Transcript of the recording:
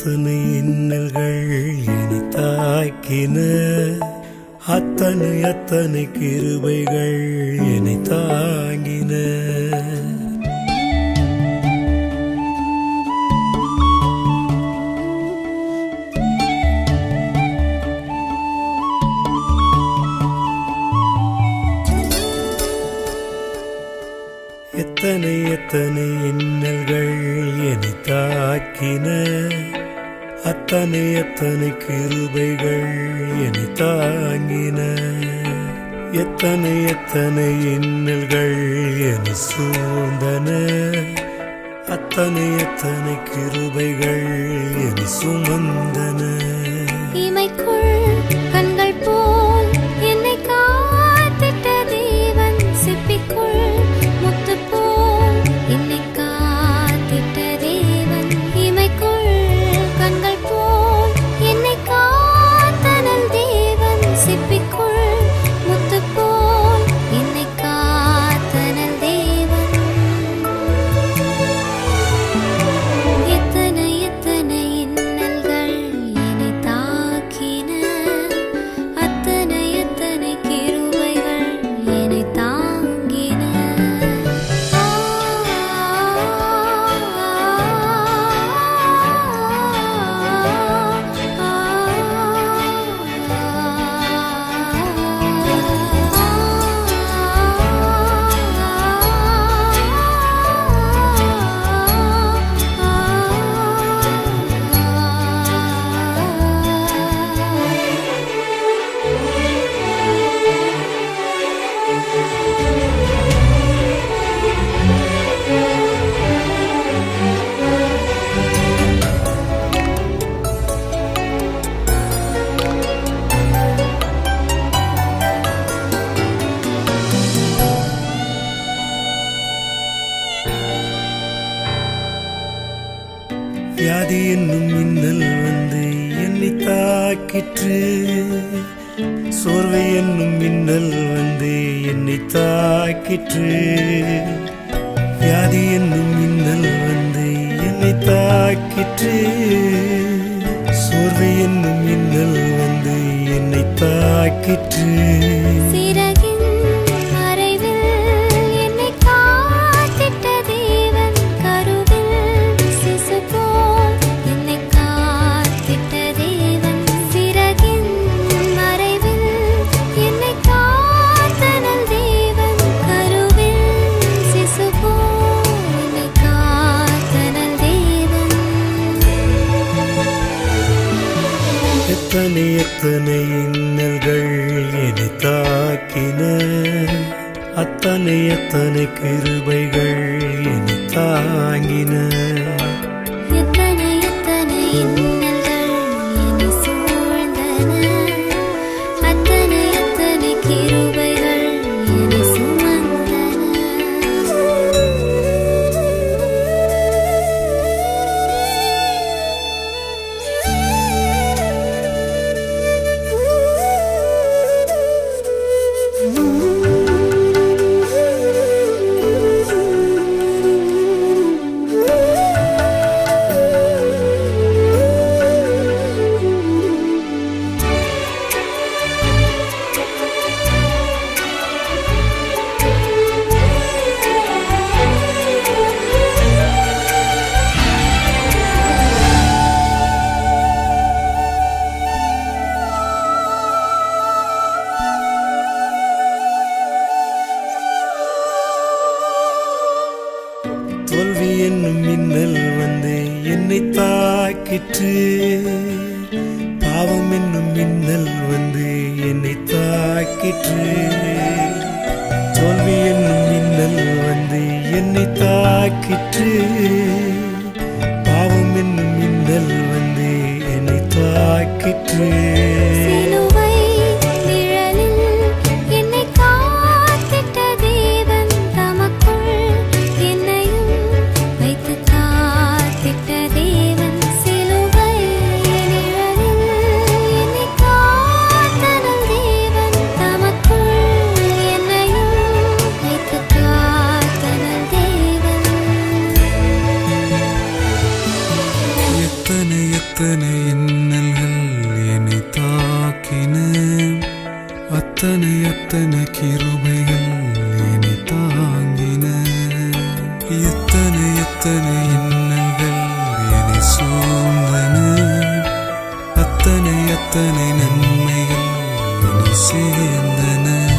எத்தனை இன்னல்கள் என்னை தாக்கின, அத்தனை அத்தனை கிருபைகள் என்னை தாங்கின. எத்தனை எத்தனை இன்னல்கள் என்னை தாக்கின, அத்தனை அத்தனை கிருபைகள் என்னை தாங்கின. எத்தனை எத்தனை இன்னல்கள் என்னை சூழ்ந்தன, அத்தனை அத்தனை கிருபைகள் என்னை சுமந்தன. இமைக்குள் கண்கள் போல் என்னை காத்திட்ட தேவன், சிப்பிக்குள் முத்து போல் என்னை காத்திட்ட தேவன். இமைக்குள் கண்கள் போல் என்னை காத்தனல் தேவன், சிப்பிக்குள் முத்து போல் என்னை காத்தனல் தேவன். எத்தனை எத்தனை இன்னல்கள் என்னை தாக்கின, அத்தனை அத்தனை கிருபைகள் என்னை தாங்கின. வியாதி என்னும் மின்னல் வந்து என்னை தாக்கிற்று, சோர்வை என்னும் மின்னல் வந்து என்னை தாக்கிற்று. வியாதி என்னும் மின்னல் வந்து என்னை தாக்கிற்று, சோர்வை என்னும் மின்னல் வந்து என்னை தாக்கிற்று. சிறகின் மறைவில் என்னை காத்திட்ட தேவன், கருவில் சிசு போல் என்னை காத்திட்ட தேவன். சிறகின் மறைவில் என்னை காத்தனல் தேவன், கருவில் சிசு போல் என்னை காத்தனல் தேவன். எத்தனை எத்தனை இன்னல்கள் என்னை தாக்கின, அத்தனை அத்தனை கிருபைகள் என்னை தாங்கின. எத்தனை எத்தனை இன்னல்கள் என்னை சூழ்ந்தன, அத்தனை அத்தனை கிருபைகள் என்னை சுமந்தன. தோல்வி என்னும் மின்னல் வந்து என்னை தாக்கிற்று, பாவம் என்னும் மின்னல் வந்து என்னை தாக்கிற்று. தோல்வி என்னும் மின்னல் வந்து என்னை தாக்கிற்று, பாவம் என்னும் மின்னல் வந்து என்னை தாக்கிற்று. சிலுவை நிழலில் என்னை காத்திட்ட தேவன், தமக்குள் என்னையும் வைத்து காத்திட்ட தேவன். சிலுவை நிழலில் என்னை காத்தனல் தேவன், தமக்குள் என்னையும் வைத்து காத்தனல் தேவன். எத்தனை எத்தனை கிருபைகள் என்னை தாங்கின, எத்தனை எத்தனை இன்னல்கள் என்னை சூழ்ந்தன, அத்தனை அத்தனை நன்மைகள் என்னை சேர்ந்தன.